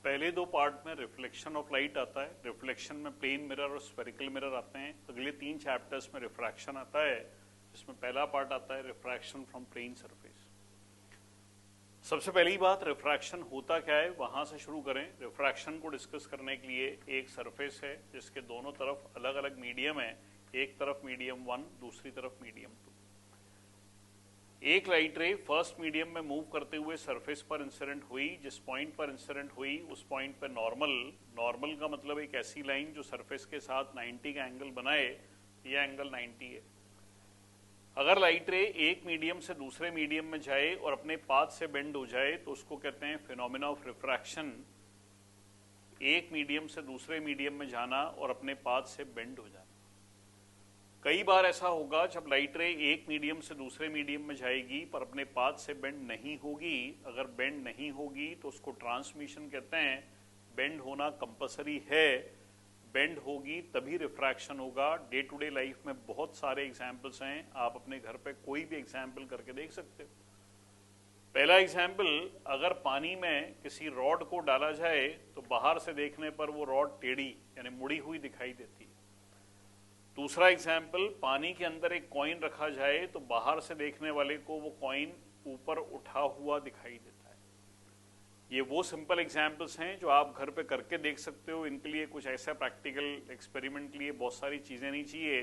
पहले दो पार्ट में रिफ्लेक्शन ऑफ लाइट आता है, रिफ्लेक्शन में प्लेन मिरर और स्फेरिकल मिरर आते हैं। अगले 3 चैप्टर्स में रिफ्रैक्शन आता है, जिसमें पहला पार्ट आता है रिफ्रैक्शन फ्रॉम प्लेन सरफेस। सबसे पहली बात, रिफ्रैक्शन होता क्या है वहां से शुरू करें। रिफ्रैक्शन को डिस्कस करने के लिए एक सरफेस है जिसके दोनों तरफ अलग अलग मीडियम है, एक तरफ मीडियम 1, दूसरी तरफ मीडियम 2। एक लाइट रे फर्स्ट मीडियम में मूव करते हुए सरफेस पर इंसिडेंट हुई, जिस पॉइंट पर इंसिडेंट हुई उस पॉइंट पर नॉर्मल का मतलब एक ऐसी लाइन जो सरफेस के साथ 90 का एंगल बनाए, यह एंगल 90 है। अगर लाइट रे एक मीडियम से दूसरे मीडियम में जाए और अपने पाथ से बेंड हो जाए तो उसको कहते हैं फिनोमेना ऑफ रिफ्रैक्शन। एक मीडियम से दूसरे मीडियम में जाना और अपने पाथ से बेंड हो जाना। कई बार ऐसा होगा जब लाइट रे एक मीडियम से दूसरे मीडियम में जाएगी पर अपने पाथ से बेंड नहीं होगी। अगर बेंड नहीं होगी तो उसको ट्रांसमिशन कहते हैं। बेंड होना कंपलसरी है, बेंड होगी तभी रिफ्रैक्शन होगा। डे टू डे लाइफ में बहुत सारे एग्जाम्पल्स हैं, आप अपने घर पे कोई भी एग्जाम्पल करके देख सकते हो। पहला एग्जाम्पल, अगर पानी में किसी रॉड को डाला जाए तो बाहर से देखने पर वो रॉड टेढ़ी यानी मुड़ी हुई दिखाई देती है। दूसरा एग्जाम्पल, पानी के अंदर एक कॉइन रखा जाए तो बाहर से देखने वाले को वो कॉइन ऊपर उठा हुआ दिखाई देता है। ये वो सिंपल एग्जाम्पल्स हैं जो आप घर पे करके देख सकते हो। इनके लिए कुछ ऐसा प्रैक्टिकल एक्सपेरिमेंट के लिए बहुत सारी चीजें नहीं चाहिए।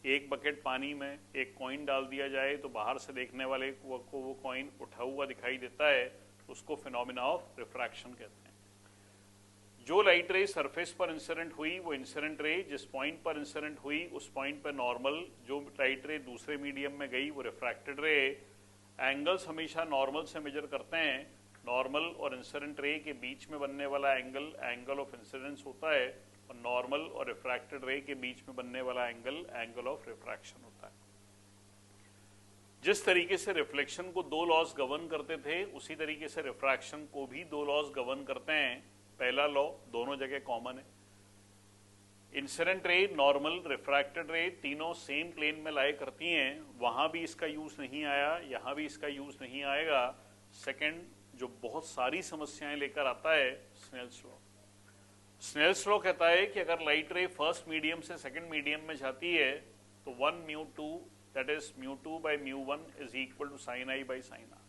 एक बकेट पानी में एक कॉइन डाल दिया जाए तो बाहर से देखने वाले को वो कॉइन उठा हुआ दिखाई देता है, उसको फिनोमेना ऑफ रिफ्रैक्शन कहते हैं। जो लाइट रे सरफेस पर इंसिडेंट हुई वो इंसिडेंट रे, जिस पॉइंट पर इंसिडेंट हुई उस पॉइंट पर नॉर्मल। जो लाइट रे दूसरे मीडियम में गई वो रिफ्रैक्टेड रे। एंगल्स हमेशा नॉर्मल से मेजर करते हैं। नॉर्मल और इंसिडेंट रे के बीच में बनने वाला एंगल एंगल ऑफ इंसिडेंस होता है, और नॉर्मल और रिफ्रैक्टेड रे के बीच में बनने वाला एंगल एंगल ऑफ रिफ्रैक्शन होता है। जिस तरीके से रिफ्लेक्शन को 2 लॉज गवर्न करते थे, उसी तरीके से रिफ्रैक्शन को भी 2 लॉज गवर्न करते हैं। पहला लॉ दोनों जगह कॉमन है। इंसिडेंट रे, नॉर्मल, रिफ्रैक्टेड रे तीनों सेम प्लेन में लाए करती हैं। वहां भी इसका यूज नहीं आया, यहां भी इसका यूज नहीं आएगा। सेकंड, जो बहुत सारी समस्याएं लेकर आता है, स्नेल्स लॉ। स्नेल्स लॉ कहता है कि अगर लाइट रे फर्स्ट मीडियम से सेकंड मीडियम में जाती है तो 1 μ2 that is μ2 by μ1 is equal to sin I by sin R।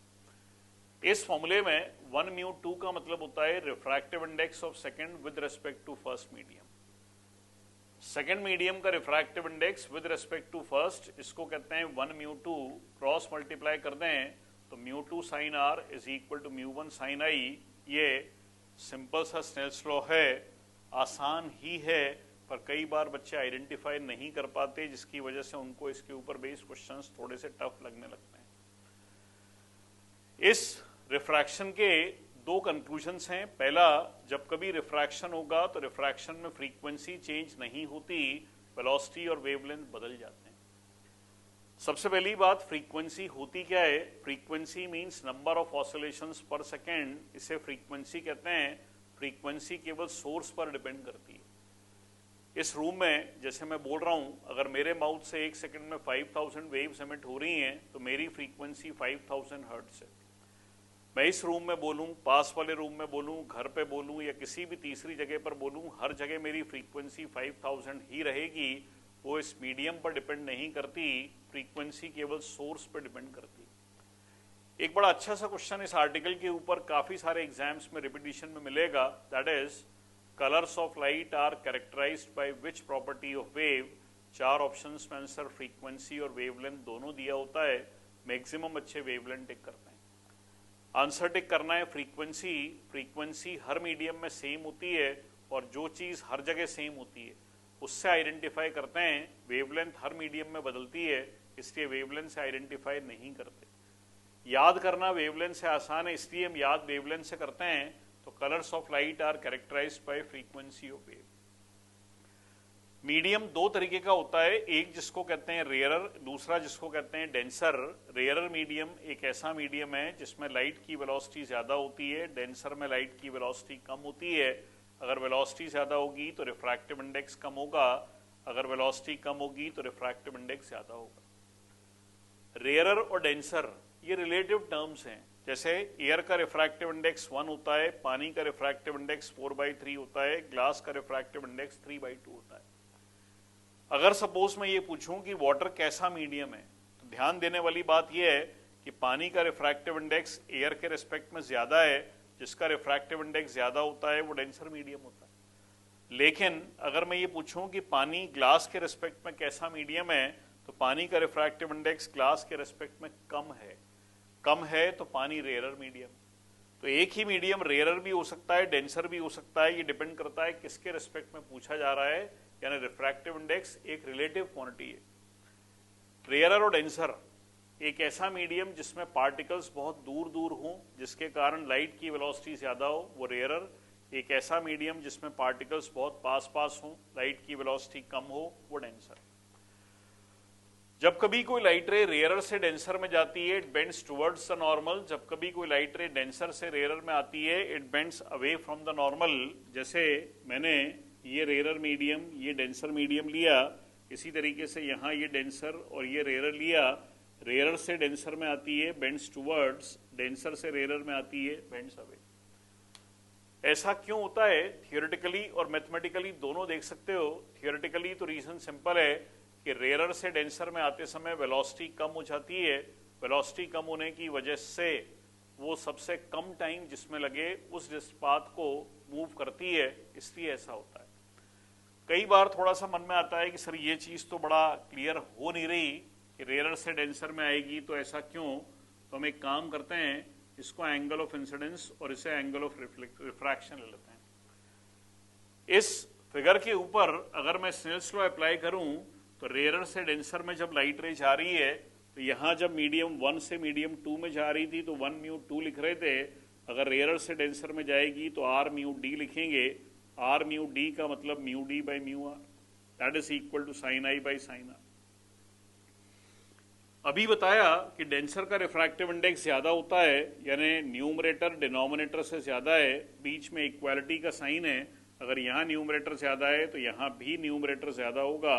इस फॉर्मूले में 1 μ2 का मतलब होता है refractive index of second with respect to first medium. Second medium का refractive index with respect to first, इसको कहते हैं 1 μ2। क्रॉस मल्टीप्लाई कर दें तो μ2 sin R is equal to μ1 sin I। ये सिंपल सा स्नेल्स लॉ है, आसान ही है, पर कई बार बच्चे आइडेंटिफाई नहीं कर पाते, जिसकी वजह से उनको इसके ऊपर बेस्ड क्वेश्चंस थोड़े से टफ लगने लगते हैं। इस रिफ्रैक्शन के 2 कंक्लूजन्स हैं। पहला, जब कभी रिफ्रैक्शन होगा तो रिफ्रैक्शन में फ्रीक्वेंसी चेंज नहीं होती, वेलोसिटी और वेवलेंथ बदल जाते हैं। सबसे पहली बात, फ्रीक्वेंसी होती क्या है? Frequency means number of oscillations पर सेकेंड, इसे फ्रीक्वेंसी कहते हैं। फ्रीक्वेंसी केवल सोर्स पर डिपेंड करती है। इस रूम में जैसे मैं बोल रहा हूं, अगर मेरे माउथ से 1 सेकंड में 5000 वेव्स एमिट हो रही हैं तो मेरी फ्रीक्वेंसी 5000 हर्ट्ज है। मैं इस रूम में बोलूं, पास वाले रूम में बोलूं, घर पे बोलूं या किसी भी तीसरी जगह पर बोलूं, हर जगह मेरी फ्रीक्वेंसी 5000 ही रहेगी। वो इस मीडियम पर डिपेंड नहीं करती, फ्रीक्वेंसी केवल सोर्स पर डिपेंड करती। एक बड़ा अच्छा सा क्वेश्चन इस आर्टिकल के ऊपर काफी सारे एग्जाम्स में रिपीटिशन में मिलेगा, that is colours of light are characterised by which property of wave. 4 options में आंसर फ्रीक्वेंसी और वेवलेंथ दोनों दिया होता है। मैक्सिमम अच्छे वेवलेंथ टिक करते हैं। आंसर टिक करना है फ्रीक्वेंसी। फ्रीक्वेंसी हर मीडियम में सेम होती है, और जो चीज हर जगह सेम होती है उससे आइडेंटिफाई करते हैं। वेवलेंथ हर मीडियम में बदलती है, इसलिए वेवलेंथ से आइडेंटिफाई नहीं करते। याद करना वेवलेंथ से आसान है, इसलिए हम याद वेवलेंथ से करते हैं। तो colours of light are characterised by frequency of wave. Medium 2 तरीके का होता है, एक जिसको कहते हैं रेयरर, दूसरा जिसको कहते हैं डेंसर। रेयरर मीडियम एक ऐसा मीडियम है जिसमें लाइट की वेलोसिटी ज्यादा होती है, डेंसर में लाइट की वेलोसिटी कम होती है। अगर वेलोसिटी ज्यादा होगी तो रिफ्रैक्टिव इंडेक्स कम होगा, अगर वेलोसिटी कम होगी तो रिफ्रैक्टिव इंडेक्स ज्यादा होगा। रेयरर और डेंसर ये रिलेटिव टर्म्स हैं। जैसे एयर का रिफ्रैक्टिव इंडेक्स 1 होता है, पानी का रिफ्रैक्टिव इंडेक्स 4/3 होता है, ग्लास का रिफ्रैक्टिव इंडेक्स 3/2 होता है। अगर सपोज मैं ये पूछूं कि वाटर कैसा मीडियम है, तो ध्यान देने वाली बात यह है कि पानी का रिफ्रैक्टिव इंडेक्स एयर के रिस्पेक्ट में ज्यादा है, जिसका रिफ्रैक्टिव इंडेक्स ज्यादा होता है वो डेंसर मीडियम होता है। लेकिन अगर मैं ये पूछूं कि पानी ग्लास के रिस्पेक्ट में कैसा मीडियम है, तो पानी का रिफ्रैक्टिव इंडेक्स ग्लास के रिस्पेक्ट में कम है तो पानी रेयरर मीडियम। तो एक ही मीडियम रेयरर भी हो सकता है, डेंसर भी हो सकता है, ये डिपेंड करता है किसके रिस्पेक्ट में पूछा जा रहा है। यानी रिफ्रैक्टिव इंडेक्स एक रिलेटिव क्वांटिटी है। रेयरर और डेंसर, एक ऐसा मीडियम जिसमें पार्टिकल्स बहुत दूर दूर हों जिसके कारण लाइट की वेलोसिटी ज्यादा हो, वो रेयरर। एक ऐसा मीडियम जिसमें पार्टिकल्स बहुत पास पास हों, लाइट की वेलोसिटी कम हो, वो डेंसर। जब कभी कोई लाइट रे रेयरर से डेंसर में जाती है, it bends towards the normal. जब कभी कोई लाइट रे डेंसर से रेयरर में आती है, it bends away from the normal. जैसे मैंने ये रेयरर मीडियम, ये डेंसर मीडियम लिया, इसी तरीके से यहाँ ये डेंसर और ये रेयरर लिया। रेयरर से डेंसर में आती है, बेंड्स टुवर्ड्स, डेंसर से रेयरर में आती है, बेंड्स अवे। ऐसा क्यों होता है? थियोरेटिकली और मैथमेटिकली दोनों देख सकते हो। थियोरेटिकली तो रीजन सिंपल है कि रेयरर से डेंसर में आते समय वेलोसिटी कम हो जाती है। वेलोसिटी कम होने की वजह से वो सबसे कम टाइम जिसमें लगे उस पाथ को मूव करती है, इसलिए ऐसा होता है। कई बार थोड़ा सा मन में आता है कि सर ये चीज तो बड़ा क्लियर हो नहीं रही कि रेयरर से डेंसर में आएगी तो ऐसा क्यों। तो हम एक काम करते हैं, इसको एंगल ऑफ इंसिडेंस और इसे एंगल ऑफ रिफ्रैक्शन ले लेते हैं। इस फिगर के ऊपर अगर मैं स्नेल्स लॉ अप्लाई करूं तो रेयरर से डेंसर में जब लाइट रे जा रही है, तो यहां जब मीडियम 1 से मीडियम 2 में जा रही थी तो 1 म्यू 2 लिख रहे थे। अगर रेयरर से डेंसर में जाएगी तो आर म्यू डी लिखेंगे। आर म्यू डी का मतलब mu d by mu r, that is equal to sine I by sine r. अभी बताया कि डेंसर का रिफ्रैक्टिव इंडेक्स ज्यादा होता है, यानी न्यूमरेटर डिनोमिनेटर से ज्यादा है, बीच में इक्वालिटी का साइन है। अगर यहाँ न्यूमरेटर ज्यादा है तो यहाँ भी न्यूमरेटर ज्यादा होगा,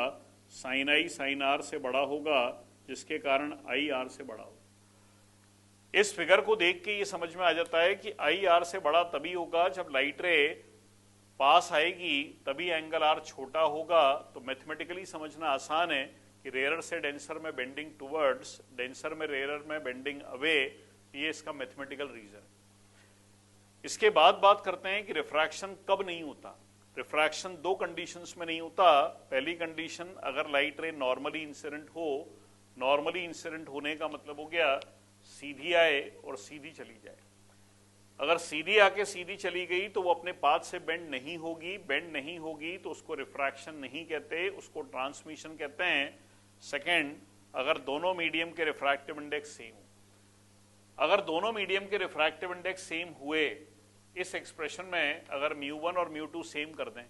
साइन आई साइन आर से बड़ा होगा, जिसके कारण आई आर से बड़ा होगा। इस फिगर को देख के ये समझ में आ जाता है कि आई आर से बड़ा तभी होगा जब लाइट रे पास आएगी, तभी एंगल आर छोटा होगा। तो मैथमेटिकली समझना आसान है कि रेयरर से डेंसर में बेंडिंग टुवर्ड्स, डेंसर में रेयरर में बेंडिंग अवे, ये इसका मैथमेटिकल रीजन है। इसके बाद बात करते हैं कि रिफ्रैक्शन कब नहीं होता। रिफ्रैक्शन दो कंडीशंस में नहीं होता। पहली कंडीशन, अगर लाइट रे नॉर्मली इंसिडेंट हो। नॉर्मली इंसिडेंट होने का मतलब हो गया सीधी आए और सीधी चली जाए। अगर सीधी आके सीधी चली गई तो वो अपने पाथ से बेंड नहीं होगी। बेंड नहीं होगी तो उसको रिफ्रैक्शन नहीं कहते, उसको ट्रांसमिशन कहते हैं। सेकेंड, अगर दोनों मीडियम के रिफ्रैक्टिव इंडेक्स सेम हो। अगर दोनों मीडियम के रिफ्रैक्टिव इंडेक्स सेम हुए, इस एक्सप्रेशन में अगर म्यू 1 और म्यू 2 सेम कर दें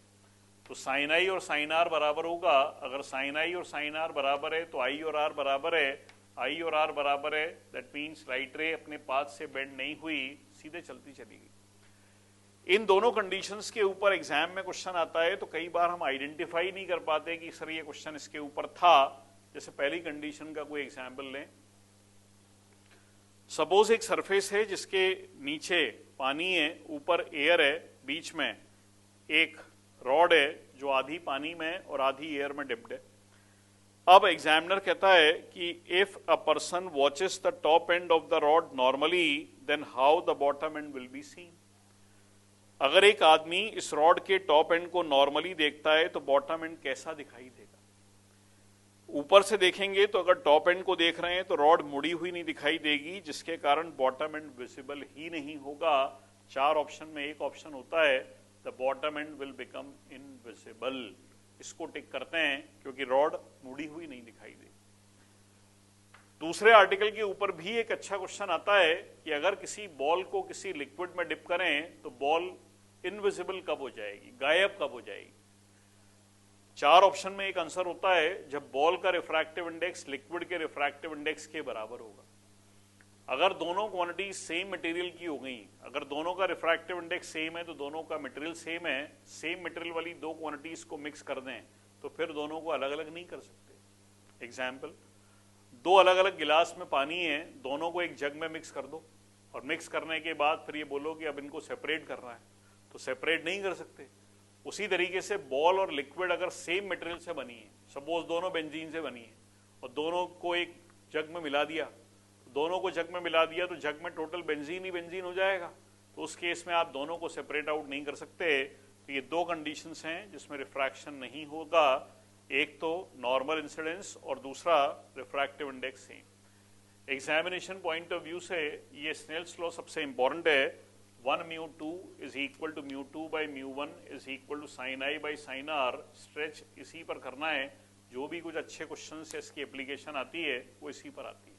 तो साइन आई और साइन आर बराबर होगा। अगर साइन आई और साइन आर बराबर है तो आई और आर बराबर है। आई और आर बराबर है, दैट मीन्स लाइट रे अपने पाथ से बेंड नहीं हुई, सीधे चलती चली गई। इन दोनों कंडीशंस के ऊपर एग्जाम में क्वेश्चन आता है तो कई बार हम आइडेंटिफाई नहीं कर पाते कि सर ये क्वेश्चन इसके ऊपर था। जैसे पहली कंडीशन का कोई एग्जाम्पल लें। सपोज एक सरफेस है जिसके नीचे पानी है, ऊपर एयर है, बीच में एक रॉड है जो आधी पानी में और आधी एयर में डिप्ड है। अब एग्जामिनर कहता है कि if a person watches the top end of the rod normally, then how the bottom end will be seen. अगर एक आदमी इस रॉड के टॉप एंड को नॉर्मली देखता है तो बॉटम एंड कैसा दिखाई देगा। ऊपर से देखेंगे तो अगर टॉप एंड को देख रहे हैं तो रॉड मुड़ी हुई नहीं दिखाई देगी, जिसके कारण बॉटम एंड विजिबल ही नहीं होगा। 4 ऑप्शन में एक ऑप्शन होता है, the bottom end will become invisible. इसको टिक करते हैं क्योंकि रॉड मुड़ी हुई नहीं दिखाई देगी। दूसरे आर्टिकल के ऊपर भी एक अच्छा क्वेश्चन आता है कि अगर किसी बॉल को किसी लिक्विड में डिप करें तो बॉल इनविजिबल कब हो जाएगी, गायब कब हो जाएगी। 4 ऑप्शन में एक आंसर होता है, जब बॉल का रिफ्रैक्टिव इंडेक्स लिक्विड के रिफ्रैक्टिव इंडेक्स के बराबर होगा। अगर दोनों क्वांटिटी सेम मटेरियल की हो गई, अगर दोनों का रिफ्रैक्टिव इंडेक्स सेम है तो दोनों का मटेरियल सेम है, सेम मटेरियल वाली दो क्वांटिटीज को मिक्स कर दें तो फिर दोनों को अलग अलग नहीं कर सकते। एग्जाम्पल, 2 अलग अलग गिलास में पानी है, दोनों को एक जग में मिक्स कर दो, और मिक्स करने के बाद फिर ये बोलो कि अब इनको सेपरेट करना है, तो सेपरेट नहीं कर सकते। उसी तरीके से बॉल और लिक्विड अगर सेम मटेरियल से बनी है, सपोज दोनों बेंजीन से बनी है और दोनों को एक जग में मिला दिया, दोनों को जग में मिला दिया तो जग में टोटल बेंजीन ही बेंजीन हो जाएगा, तो उस केस में आप दोनों को सेपरेट आउट नहीं कर सकते। तो ये दो कंडीशंस हैं जिसमें रिफ्रैक्शन नहीं होगा, एक तो नॉर्मल इंसिडेंस और दूसरा refractive index same. Examination point of view से ये स्नेल्स लॉ सबसे इंपॉर्टेंट है। 1 μ2 is equal to μ2 by μ1 is equal to sine I by sine R. Stretch इसी पर करना है, जो भी कुछ अच्छे क्वेश्चन से इसकी एप्लीकेशन आती है वो इसी पर आती है।